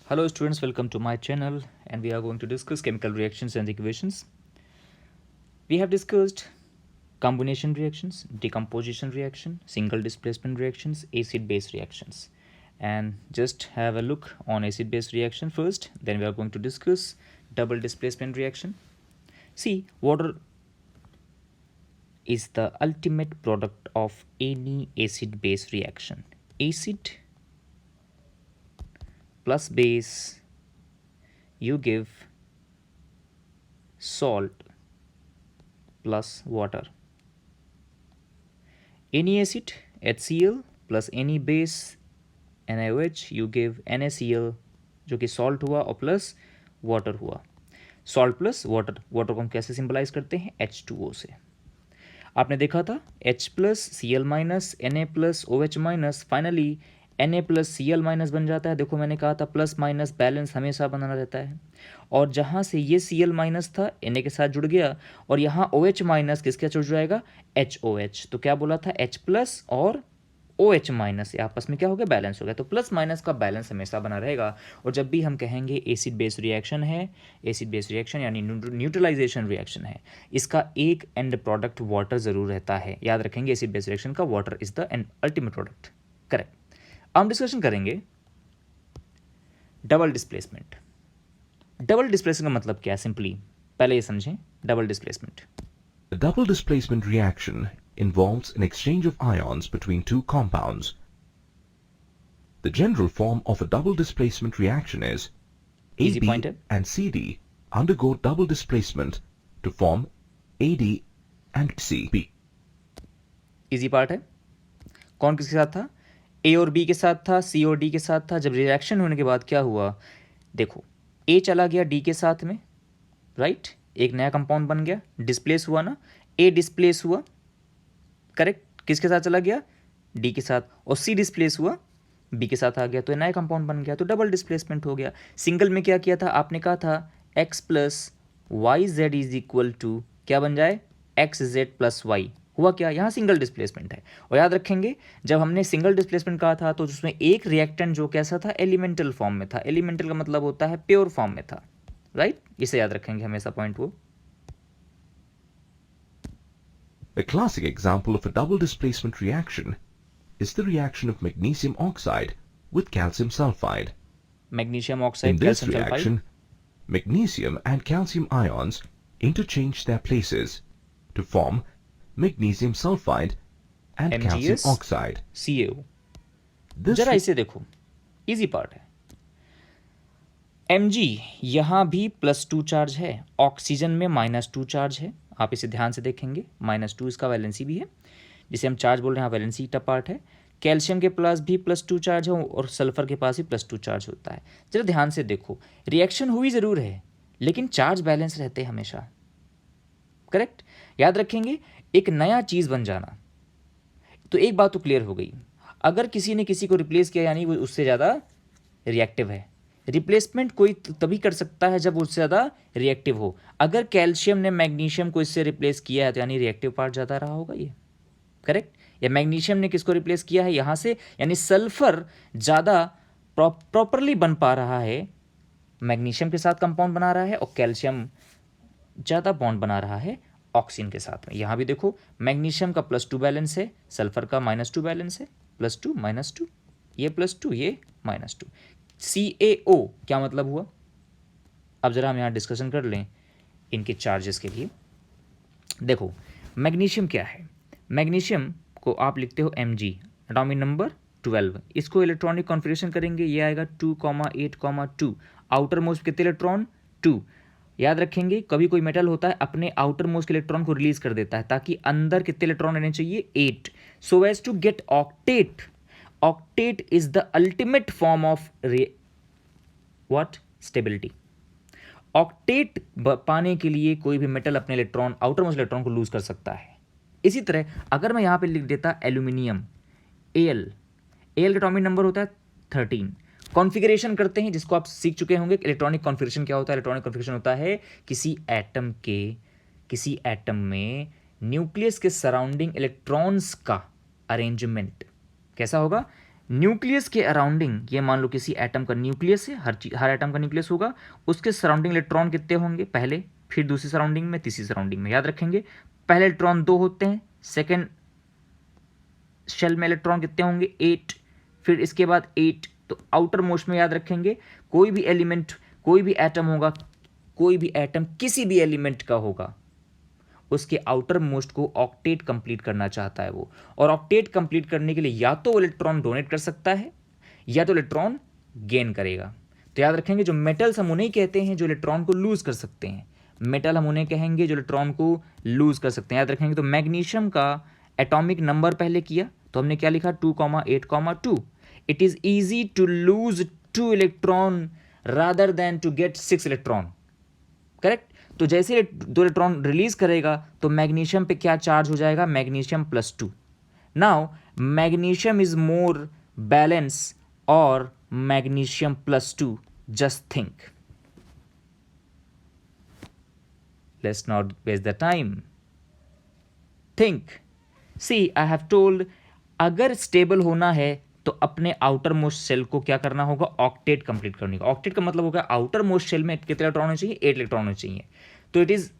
Hello students, welcome to my channel and we are going to discuss chemical reactions and equations. We have discussed combination reactions, decomposition reaction, single displacement reactions, acid-base reactions. And just have a look on acid-base reaction first, then we are going to discuss double displacement reaction. See, water is the ultimate product of any acid-base reaction. Acid plus base, you give salt plus water. Any acid HCl plus any base NaOH you give NaCl जो कि salt हुआ और plus water हुआ. Salt plus water, water को हम कैसे symbolize करते हैं H2O से. आपने देखा था H plus Cl minus Na plus OH minus finally Na plus Cl minus बन जाता है. देखो मैंने कहा था प्लस माइनस बैलेंस हमेशा बनाना रहता है. और जहाँ से ये Cl माइनस था Na के साथ जुड़ गया और यहाँ OH माइनस किसके साथ जुड़ जाएगा HOH. तो क्या बोला था H प्लस और OH माइनस आपस में क्या हो गया बैलेंस हो गया. तो प्लस माइनस का बैलेंस हमेशा बना रहेगा. और जब भी हम कहेंगे एसिड बेस रिएक्शन है, एसिड बेस रिएक्शन यानी न्यूट्रलाइजेशन रिएक्शन है, इसका एक एंड प्रोडक्ट वाटर जरूर रहता है. याद रखेंगे एसिड बेस रिएक्शन का water is the end ultimate product. Correct. हम डिस्कशन करेंगे डबल डिस्प्लेसमेंट. डबल डिस्प्लेसमेंट का मतलब क्या है सिंपली पहले ये समझें. Double displacement, A double displacement reaction involves an exchange of ions between two compounds. The general form of a double displacement reaction is Easy AB pointer. and CD undergo double displacement to form AD and CB. Easy part है. कौन किसके साथ था? ए और B के साथ था, सी और डी के साथ था. जब रिएक्शन होने के बाद क्या हुआ देखो, ए चला गया डी के साथ में, राइट. एक नया कंपाउंड बन गया, डिस्प्लेस हुआ ना, ए डिस्प्लेस हुआ. करेक्ट. किसके साथ चला गया? डी के साथ. और सी डिस्प्लेस हुआ, बी के साथ आ गया. तो नया कंपाउंड बन गया, तो डबल डिस्प्लेसमेंट हो गया. सिंगल में क्या किया था आपने? कहा था x plus y z is equal to क्या बन जाए एक्स जेड प्लस वाई. हुआ क्या? यहाँ सिंगल डिस्प्लेसमेंट है. और याद रखेंगे जब हमने सिंगल डिस्प्लेसमेंट कहा था तो उसमें एक रिएक्टेंट जो कैसा था एलिमेंटल फॉर्म में था. एलिमेंटल का मतलब होता है प्योर फॉर्म में था, राइट. इसे याद रखेंगे हमेशा पॉइंट वो. A classic example of a double displacement reaction is the reaction of magnesium oxide with calcium sulfide. Magnesium In oxide this calcium sulphide. reaction, magnesium and calcium ions interchange their places to form magnesium sulfide and calcium MgS oxide. CaO. This जरा इसे देखो, easy part है. Mg यहाँ भी +2 charge है, oxygen में -2 charge है. आप इसे ध्यान से देखेंगे, -2 इसका वैलेंसी भी है, जिसे हम चार्ज बोल रहे हैं, वैलेंसी का पार्ट है. कैल्शियम के पास भी +2 चार्ज है और सल्फर के पास भी +2 चार्ज होता है. जरा ध्यान से देखो, रिएक्शन हुई ज़रूर है लेकिन चार्ज बैलेंस रहते हैं हमेशा. करेक्ट. याद रखेंगे एक नया चीज़ बन जाना. तो एक बात तो क्लियर हो गई, अगर किसी ने किसी को रिप्लेस किया यानी वो उससे ज़्यादा रिएक्टिव है. रिप्लेसमेंट कोई तभी कर सकता है जब उससे ज़्यादा रिएक्टिव हो. अगर कैल्शियम ने मैग्नीशियम को इससे रिप्लेस किया है तो यानी रिएक्टिव पार्ट ज़्यादा रहा होगा ये. करेक्ट. या मैग्नीशियम ने किसको रिप्लेस किया है यहाँ से, यानी सल्फर ज़्यादा प्रॉपरली बन पा रहा है, मैग्नीशियम के साथ कंपाउंड बना रहा है, और कैल्शियम ज़्यादा बॉन्ड बना रहा है ऑक्सीजन के साथ में. यहाँ भी देखो मैग्नीशियम का +2 बैलेंस है, सल्फर का -2 बैलेंस है. +2 -2, ये +2 ये -2. CaO क्या मतलब हुआ? अब ज़रा हम यहाँ डिस्कशन कर लें इनके चार्जेस के लिए. देखो मैग्नीशियम क्या है? मैग्नीशियम को आप लिखते हो Mg, एटॉमिक नंबर 12. इसको इलेक्ट्रॉनिक कॉन्फ़िगरेशन करेंगे, ये आएगा 2,8,2. आउटर मोस्ट कितने इलेक्ट्रॉन? 2. याद रखेंगे कभी कोई मेटल होता है अपने आउटर मोस्ट इलेक्ट्रॉन को रिलीज कर देता है ताकि अंदर कितने इलेक्ट्रॉन रहने चाहिए? 8. So as to get octet. Octet is the ultimate form of what? Stability. Octet पाने के लिए कोई भी मेटल अपने इलेक्ट्रॉन आउटर मोस्ट इलेक्ट्रॉन को लूज कर सकता है. इसी तरह अगर मैं यहाँ पे लिख देता एल्यूमिनियम Al, Al का एटॉमिक नंबर होता है 13. कॉन्फ़िगरेशन करते हैं जिसको आप सीख चुके होंगे. इलेक्ट्रॉनिक कॉन्फ़िगरेशन क्या होता है? इलेक्ट्रॉनिक कॉन्फ़िगरेशन होता है किसी एटम में न्यूक्लियस के सराउंडिंग इलेक्ट्रॉन्स का अरेंजमेंट. कैसा होगा? न्यूक्लियस के अराउंडिंग, ये मान लो किसी एटम का न्यूक्लियस है, हर एटम का न्यूक्लियस होगा, उसके सराउंडिंग इलेक्ट्रॉन कितने होंगे, पहले, फिर दूसरी सराउंडिंग में, तीसरी सराउंडिंग में। याद रखेंगे पहले इलेक्ट्रॉन 2 होते हैं, सेकेंड शेल में इलेक्ट्रॉन कितने होंगे, 8, फिर इसके बाद 8। तो आउटर मोस्ट में याद रखेंगे कोई भी एलिमेंट, कोई भी एटम होगा, कोई भी एटम किसी भी एलिमेंट का होगा, उसके आउटर मोस्ट को ऑक्टेट कंप्लीट करना चाहता है वो, और ऑक्टेट कंप्लीट करने के लिए या तो इलेक्ट्रॉन डोनेट कर सकता है या तो इलेक्ट्रॉन गेन करेगा। तो याद रखेंगे जो मेटल्स हम उन्हें कहते हैं जो इलेक्ट्रॉन को लूज कर सकते हैं, मेटल हम उन्हें कहेंगे जो इलेक्ट्रॉन को लूज कर सकते हैं। याद रखेंगे तो मैग्नीशियम का एटॉमिक नंबर पहले किया तो हमने क्या लिखा 2,8,2। It is easy to lose 2 electron rather than to get 6 electron, correct. तो जैसे 2 इलेक्ट्रॉन रिलीज करेगा तो मैग्नीशियम पे क्या चार्ज हो जाएगा, magnesium +2। Now magnesium is more balance और magnesium +2, just think, let's not waste the time, think. See I have told, अगर स्टेबल होना है तो अपने आउटर मोस्ट सेल को क्या करना होगा, ऑक्टेट कंप्लीट करने का। ऑक्टेट का मतलब होगा आउटर मोस्ट सेल में कितने इलेक्ट्रॉन होने चाहिए, 8 इलेक्ट्रॉन होने चाहिए। तो it is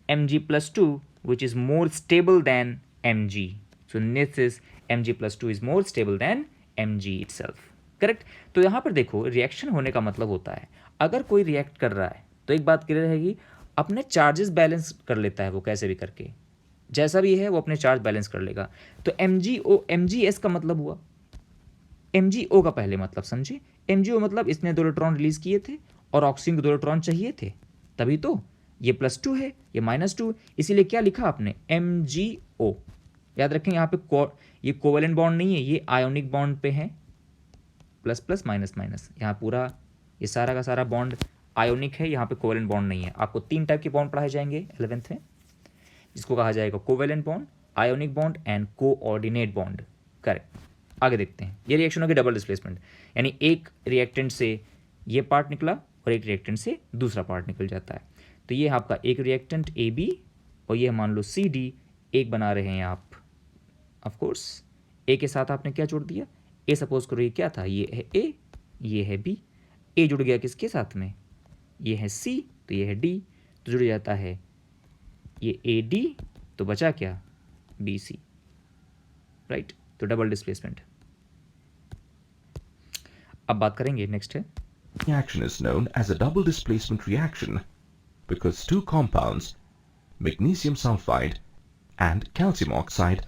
Mg+2 which is more stable than Mg. So this is Mg+2 is more stable than Mg itself. Correct. तो यहाँ पर देखो रिएक्शन होने का मतलब होता है अगर कोई रिएक्ट कर रहा है तो एक बात क्लियर रहेगी, अपने चार्जेस बैलेंस कर लेता है वो, कैसे भी करके, जैसा भी है वो अपने चार्ज बैलेंस कर लेगा। तो MgO Mgs का मतलब हुआ, MgO का पहले मतलब समझे, MgO मतलब इसने 2 इलेक्ट्रॉन रिलीज किए थे और ऑक्सीजन को 2 इलेक्ट्रॉन चाहिए थे, तभी तो ये +2 है, ये -2, इसीलिए क्या लिखा आपने, MgO। याद रखें यहाँ पे ये कोवेलेंट बॉन्ड नहीं है, ये आयोनिक बॉन्ड पे है, ++, यहाँ पूरा ये सारा का सारा बॉन्ड आयोनिक है, यहाँ पे कोवेलेंट बॉन्ड नहीं है। आपको 3 टाइप के बॉन्ड पढ़ाए जाएंगे 11th में, जिसको कहा जाएगा covalent bond, ionic bond and coordinate bond, correct. आगे देखते हैं, ये रिएक्शन होगी डबल डिस्प्लेसमेंट, यानी एक रिएक्टेंट से ये पार्ट निकला और एक रिएक्टेंट से दूसरा पार्ट निकल जाता है। तो ये आपका एक रिएक्टेंट AB और ये मान लो CD, एक बना रहे हैं आप, ऑफ कोर्स A के साथ आपने क्या जोड़ दिया, A सपोज करो ये क्या था, ये है A, ये है B, A जुड़ गया किसके साथ में, ये है C, तो ये है D, तो जुड़ जाता है ये AD, तो बचा क्या BC, राइट। तो डबल डिस्प्लेसमेंट। अब बात करेंगे, नेक्स्ट है, Reaction is known as a double displacement reaction because 2 compounds, magnesium sulfide and calcium oxide,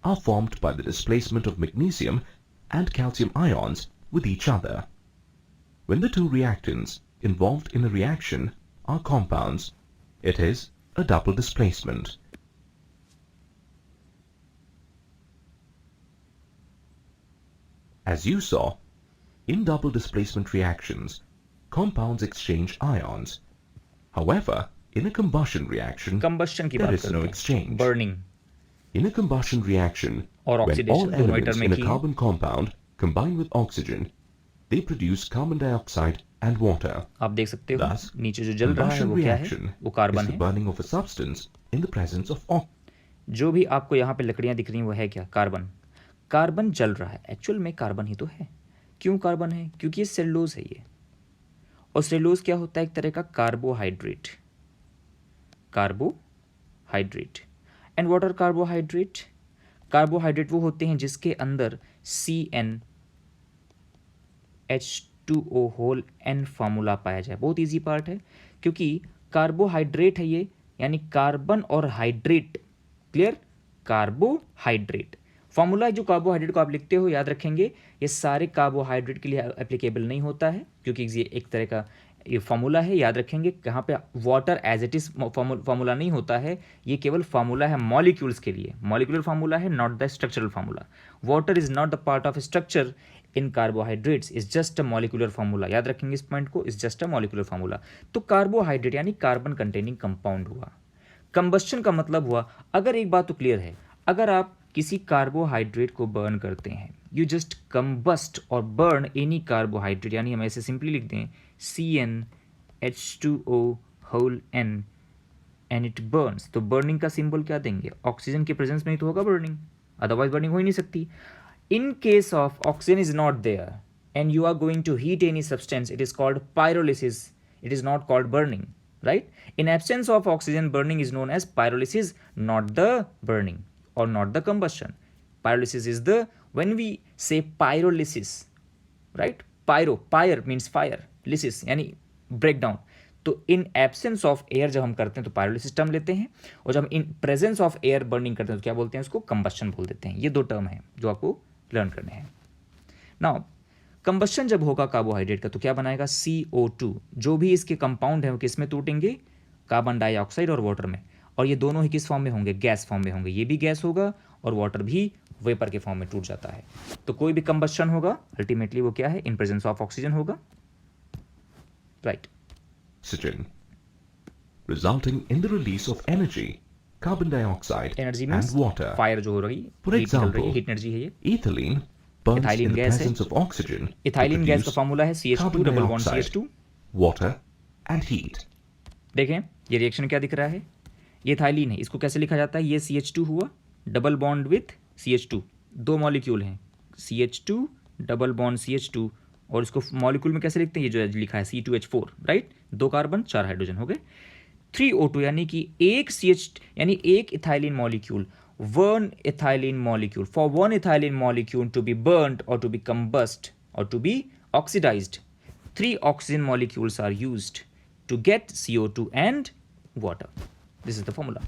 are formed by the displacement of magnesium and calcium ions with each other. When the 2 reactants involved in a reaction are compounds, it is a double displacement. As you saw, in double displacement reactions, compounds exchange ions. However, in a combustion reaction, combustion की there बात is no करते हैं, exchange. Burning In a combustion reaction, और when oxidation all दोनों elements में in a की है। carbon compound combine with oxygen, they produce carbon dioxide and water. आप देख सकते हो Thus, नीचे जो जल रहा है combustion वो क्या है, reaction वो is कार्बन the है। burning of a substance in the presence of oxygen. जो भी आपको यहाँ पे लकड़ियाँ दिख रही हैं वो है क्या, कार्बन। कार्बन जल रहा है, एक्चुअल में कार्बन ही तो है। क्यों कार्बन है, क्योंकि ये सेलुलोज है ये, और सेलुलोज क्या होता है, एक तरह का carbohydrate, carbohydrate. And what are carbohydrate, carbohydrate वो होते हैं जिसके अंदर CnH2O होल N फार्मूला पाया जाए। बहुत इजी पार्ट है, क्योंकि कार्बोहाइड्रेट है ये, यानी कार्बन और हाइड्रेट, क्लियर, कार्बोहाइड्रेट फॉर्मूला जो कार्बोहाइड्रेट को आप लिखते हो, याद रखेंगे ये सारे कार्बोहाइड्रेट के लिए एप्लीकेबल नहीं होता है, क्योंकि ये एक तरह का ये फॉर्मूला है। याद रखेंगे कहाँ पे water as it is formula नहीं होता है, ये केवल फॉर्मूला है मॉलिक्यूल्स के लिए, मॉलिक्यूलर फॉर्मूला है, not the structural formula. Water is not the part of structure in carbohydrates, is just a molecular formula. याद रखेंगे इस पॉइंट को, is just a molecular formula. तो कार्बोहाइड्रेट यानी कार्बन कंटेनिंग कंपाउंड हुआ। कंबस्शन का मतलब हुआ, अगर एक बात तो क्लियर है, अगर आप किसी कार्बोहाइड्रेट को बर्न करते हैं, यू जस्ट कंबस्ट और बर्न एनी कार्बोहाइड्रेट, यानी हम ऐसे सिंपली लिख दें CnH2O whole N and it burns. तो बर्निंग का सिंबल क्या देंगे, ऑक्सीजन के प्रेजेंस में ही तो होगा बर्निंग, अदरवाइज बर्निंग हो ही नहीं सकती। In case of oxygen is not there and you are going to heat any substance, it is called pyrolysis. It is not called burning, right? In absence of oxygen, burning is known as pyrolysis, not the burning or not the combustion. Pyrolysis is the, when we say pyrolysis, right? Pyre means fire, lysis यानी breakdown. तो in absence of air जब हम करते हैं तो pyrolysis term लेते हैं, और जब in presence of air burning करते हैं तो क्या बोलते हैं, उसको कंबस्शन बोल देते हैं. ये दो टर्म हैं जो आपको लर्न करने हैं. नाउ कंबस्शन जब होगा कार्बोहाइड्रेट का तो क्या बनाएगा, CO2. जो भी इसके कंपाउंड हैं वो किस में टूटेंगे, कार्बन डाइऑक्साइड और वाटर में. और ये दोनों ही किस फॉर्म में होंगे, गैस फॉर्म में होंगे. ये भी गैस होगा और वाटर भी वेपर के फॉर्म में टूट जाता है. तो कोई भी कंबस्शन होगा अल्टीमेटली वो क्या है, इन प्रेजेंस ऑफ ऑक्सीजन होगा, right. Oxygen, resulting in the release of energy, carbon dioxide energy and means water. Fire जो हो रही है, For हीट निकल रही है, example, हीट एनर्जी है ये. Ethylene burns Ethylene in the gas है. presence of oxygen to ethylene gas का produce फॉर्मूला है CH2 carbon double bond dioxide, CH2. water and heat. देखें ये रिएक्शन क्या दिख रहा है, ये इथाइलिन है, इसको कैसे लिखा जाता है, ये CH2 हुआ डबल बॉन्ड विथ CH2, दो मॉलिक्यूल हैं CH2 डबल बॉन्ड CH2, और इसको मॉलिक्यूल में कैसे लिखते हैं, ये जो लिखा है C2H4, राइट. 2 कार्बन 4 हाइड्रोजन हो गए. 3O2 यानी कि एक CH यानी एक ethylene molecule, one ethylene molecule, for one ethylene molecule to be burned और टू बी कंबस्ट और to be oxidised, 3 oxygen molecules are used to get CO2 and water. This is the formula.